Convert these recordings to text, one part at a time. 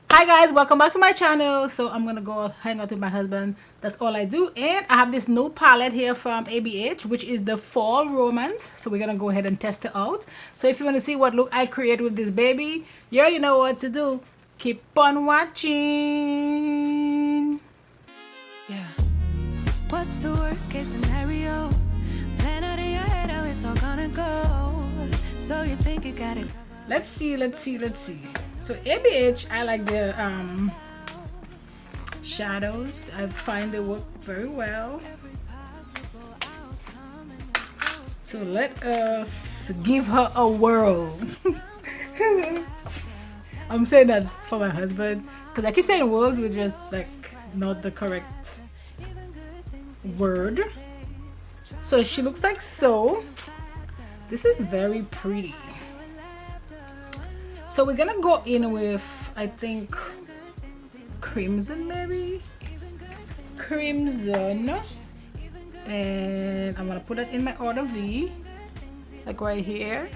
Hi guys, welcome back to my channel. So I'm gonna go hang out with my husband. That's all I do. And I have this new palette here from ABH, which is the Fall Romance. So we're gonna go ahead and test it out. So if you want to see what look I create with this baby, you already know what to do. Keep on watching. Yeah. What's the worst case scenario? Plan out in your head how it's all gonna go. So you think you got it. Let's see. So ABH, I like the shadows. I find they work very well. So let us give her a whirl. I'm saying that for my husband because I keep saying world, which is like not the correct word. So she looks like so. This is very pretty. So we're gonna go in with, I think, crimson, maybe crimson, and I'm gonna put it in my order V, like right here.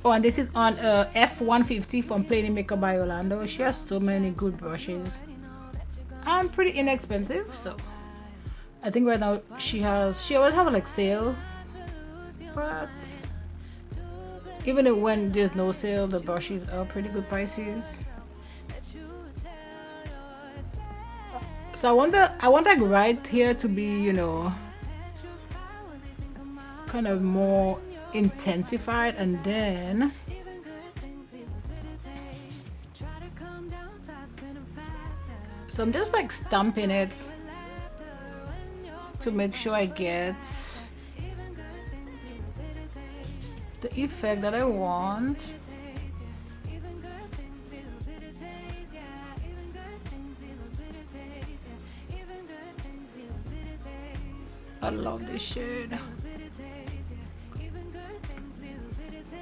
Oh, and this is on F150 from Plain Makeup by Yolondo. She has so many good brushes and pretty inexpensive. So I think right now she always have like sale, but even when there's no sale, the brushes are pretty good prices. So I want like right here to be, you know, kind of more intensified, and then so I'm just like stamping it to make sure I get the effect that I want. I love this shade.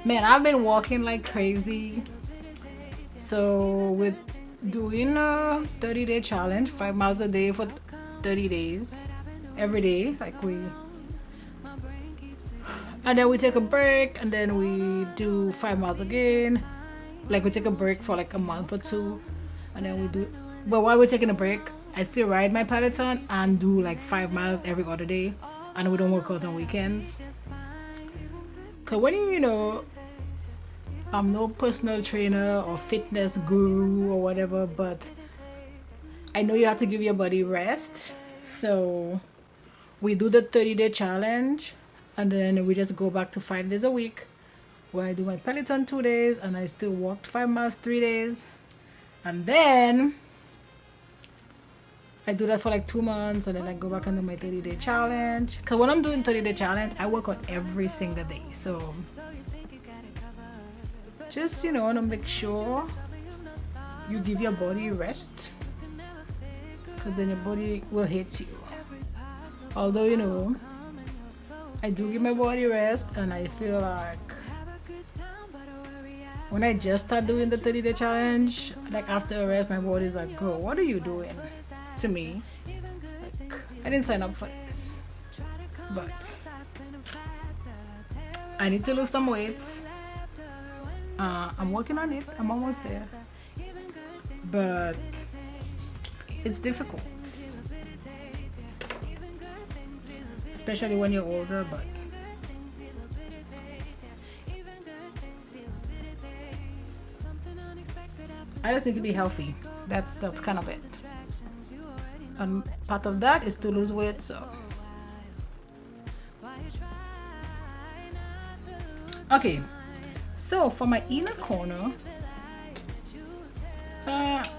Man, I've been walking like crazy. So with doing a 30-day challenge, 5 miles a day for 30 days, every day, like and then we take a break, and then we do 5 miles again. Like we take a break for like a month or two, and then we do. But while we're taking a break, I still ride my Peloton and do like 5 miles every other day, and we don't work out on weekends. Cause when you know, I'm no personal trainer or fitness guru or whatever, but I know you have to give your body rest. So we do the 30-day challenge, and then we just go back to 5 days a week, where I do my Peloton 2 days and I still walked 5 miles 3 days, and then I do that for like 2 months, and then I go back and do my 30-day challenge. Because when I'm doing 30-day challenge, I work out every single day. So just, you know, want to make sure you give your body rest, because then your body will hate you. Although, you know, I do give my body rest, and I feel like when I just start doing the 30-day challenge, like after a rest, my body's like, girl, what are you doing to me? Like, I didn't sign up for this. But I need to lose some weight. I'm working on it. I'm almost there. But it's difficult, especially when you're older. But I just need to be healthy. That's kind of it. And part of that is to lose weight. So okay, so for my inner corner,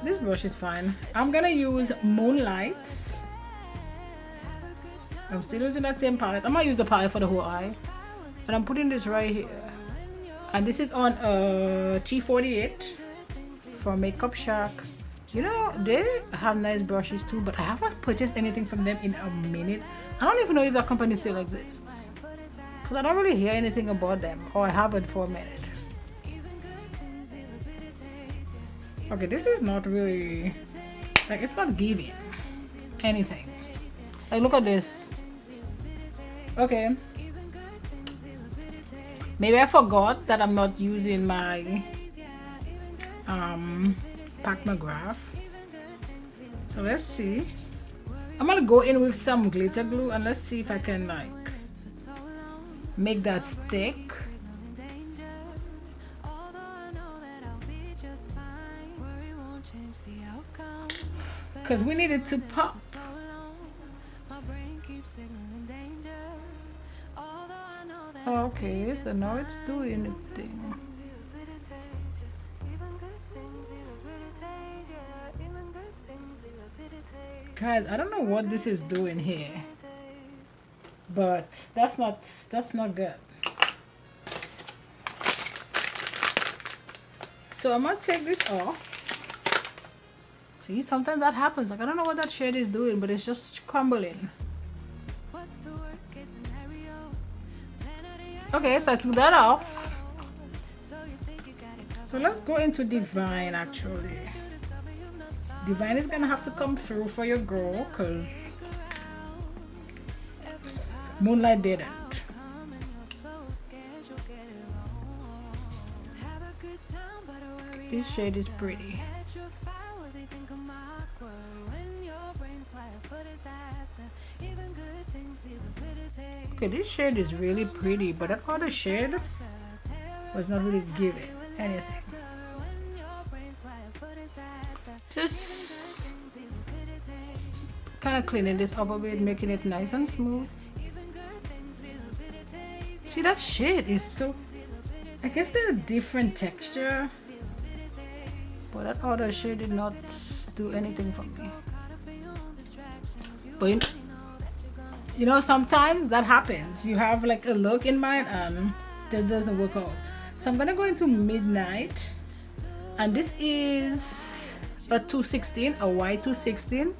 this brush is fine. I'm gonna use Moonlights. I'm still using that same palette. I'm gonna use the palette for the whole eye, and I'm putting this right here. And this is on T48 from Makeup Shack. You know, they have nice brushes too, but I haven't purchased anything from them in a minute. I don't even know if that company still exists, because I don't really hear anything about them, or I haven't for a minute. Okay, this is not really, like, it's not giving anything. Like, look at this. Okay, maybe I forgot that I'm not using my Pat McGrath. So let's see. I'm gonna go in with some glitter glue and let's see if I can like make that stick. Because we need it to pop. Okay, so now it's doing its thing. Guys, I don't know what this is doing here, but that's not good. So I'm gonna take this off. See, sometimes that happens. Like I don't know what that shade is doing, but it's just crumbling. Okay, so I took that off. So let's go into Divine actually. Divine is gonna have to come through for your girl because Moonlight didn't. This shade is pretty. Okay, this shade is really pretty, but that other shade was not really giving anything. Just kind of cleaning this up a bit, making it nice and smooth. See, that shade is so, I guess there's a different texture, but that other shade did not do anything for me. But you know, sometimes that happens. You have like a look in mind and that doesn't work out. So I'm gonna go into Midnight, and this is a 216, a Y216.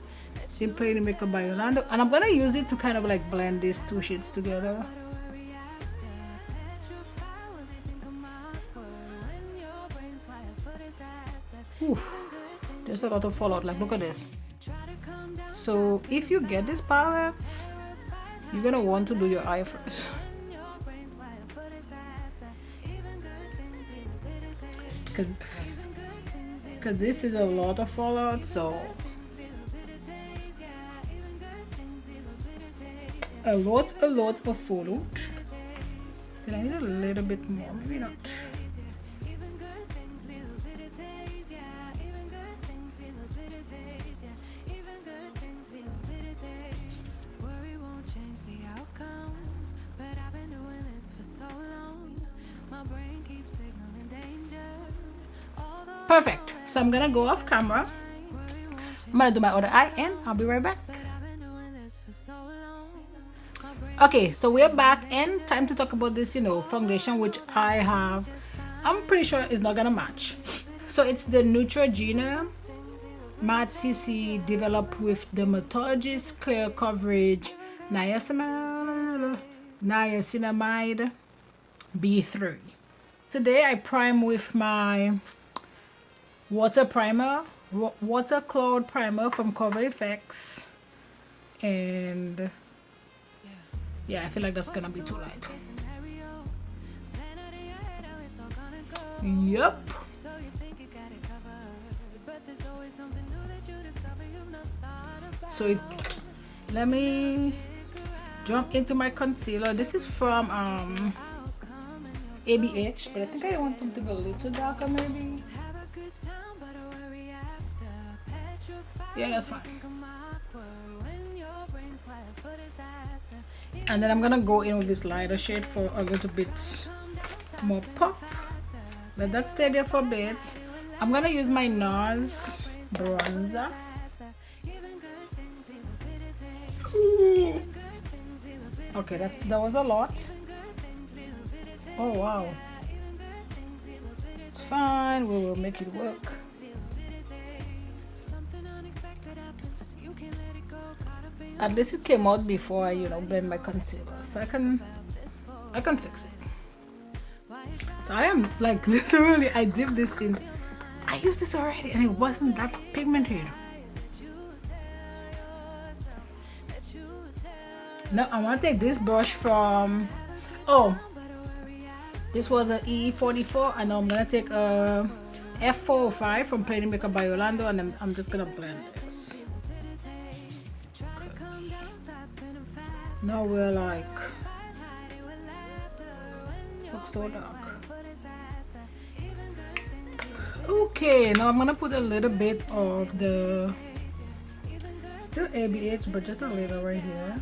Been playing makeup by Yolondo, and I'm gonna use it to kind of like blend these two shades together. Ooh, there's a lot of fallout. Like, look at this. So if you get this palette, you're gonna want to do your eye first. Because this is a lot of fallout, so a lot of fallout. Did I need a little bit more? Maybe not. Perfect. So I'm gonna go off camera. I'm gonna do my other eye and I'll be right back. Okay, so we're back and time to talk about this, you know, foundation which I have. I'm pretty sure it's not gonna match. So it's the Neutrogena Matte CC developed with Dermatologist Clear Coverage Niacinamide B3. Today I prime with my water primer, water cloud primer from Cover FX, and yeah, I feel like that's gonna be too light. Yup. So let me jump into my concealer. This is from ABH, but I think I want something a little darker maybe. Yeah, that's fine. And then I'm gonna go in with this lighter shade for a little bit more pop. Let that stay there for a bit. I'm gonna use my NARS bronzer. Ooh. Okay, that was a lot. Oh wow. It's fine, we will make it work. At least it came out before I, you know, blend my concealer, so I can fix it. So I am like literally, I dipped this in. I used this already and it wasn't that pigmented. Now I want to take this brush from, oh, this was an E44, and now I'm gonna take a F405 from Plain Makeup by Yolondo, and then I'm just gonna blend this. Now we're like, looks so dark. Okay, now I'm gonna put a little bit of the, still ABH, but just a little right here.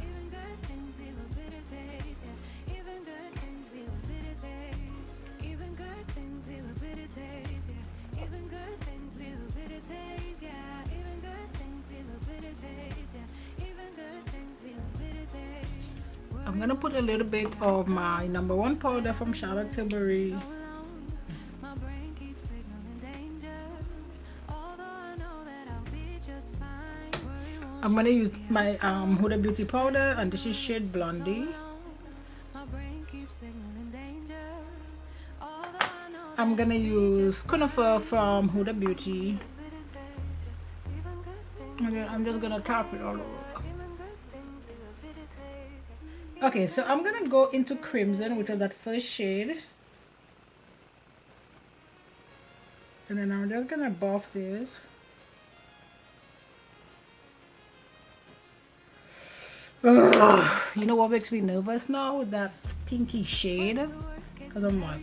I'm gonna put a little bit of my #1 powder from Charlotte Tilbury. I'm gonna use my Huda Beauty powder, and this is shade Blondie. I'm gonna use Conifer from Huda Beauty. And then I'm just gonna tap it all over. Okay, so I'm gonna go into Crimson, which was that first shade. And then I'm just gonna buff this. Ugh, you know what makes me nervous now? That pinky shade. Because I'm like,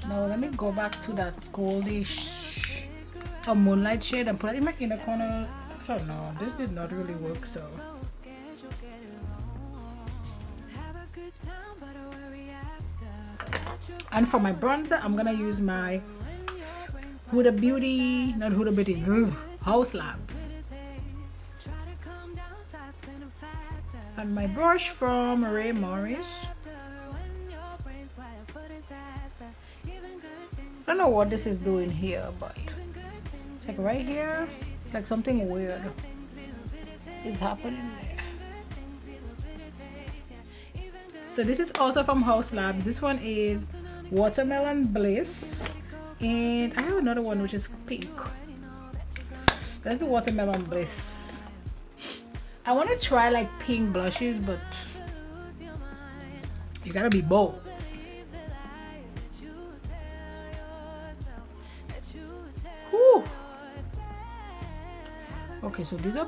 now let me go back to that goldish or moonlight shade and put it in my inner corner. I don't know, this did not really work, so and for my bronzer, I'm gonna use my Huda Beauty, not Huda Beauty, House Labs, and my brush from Rae Morris. I don't know what this is doing here, but it's like right here, like something weird is happening there. So this is also from House Labs. This one is Watermelon Bliss, and I have another one which is pink. That's the Watermelon Bliss. I want to try like pink blushes, but you gotta be bold. Whew. Okay, so these are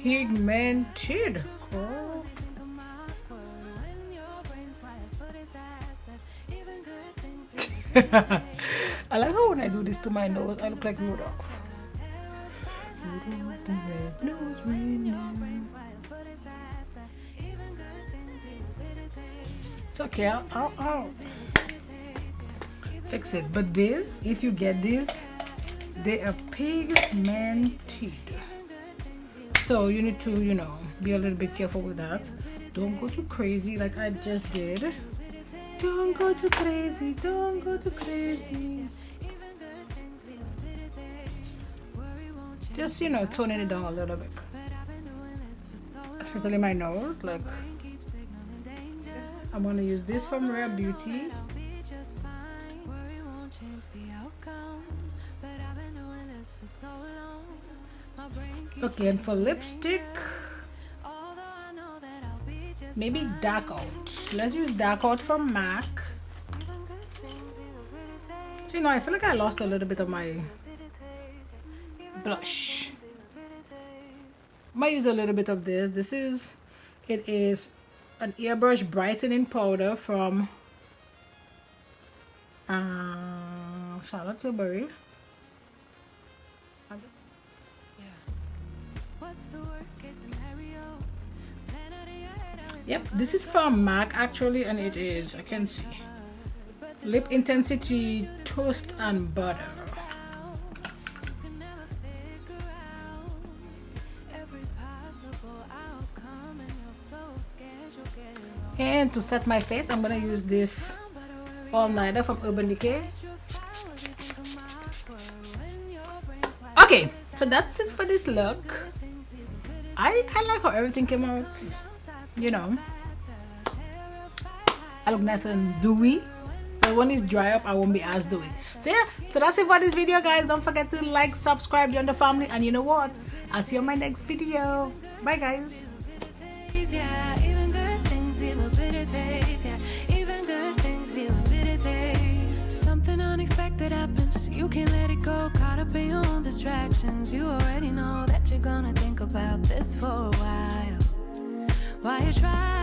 pigmented. Oh. I like how when I do this to my nose, I look like Rudolph. It's okay, I'll fix it. But this, if you get this, they are pigmented. So you need to, you know, be a little bit careful with that. Don't go too crazy like I just did. Don't go too crazy, don't go too crazy. Just, you know, toning it down a little bit. Especially my nose, like I'm gonna use this from Rare Beauty. Okay, and for lipstick, maybe Dark Out. Let's use Dark Out from MAC. So, you know, I feel like I lost a little bit of my blush. I might use a little bit of this. It is an airbrush brightening powder from Charlotte Tilbury. Yep, this is from MAC actually, and it is, I can see, Lip Intensity Toast and Butter. And to set my face, I'm gonna use this All Nighter from Urban Decay. Okay, so that's it for this look. I like how everything came out. You know, I look nice and dewy, but when it's dry up, I won't be as dewy. So yeah, so that's it for this video, guys. Don't forget to like, subscribe, join the family, and you know what, I'll see you on my next video. Bye, guys. Yeah, even good things leave a bitter taste. Yeah, even good things leave a bitter taste. Something unexpected happens, you can't let it go. Caught up in your own distractions. You already know that you're gonna think about this for a while. Why you try?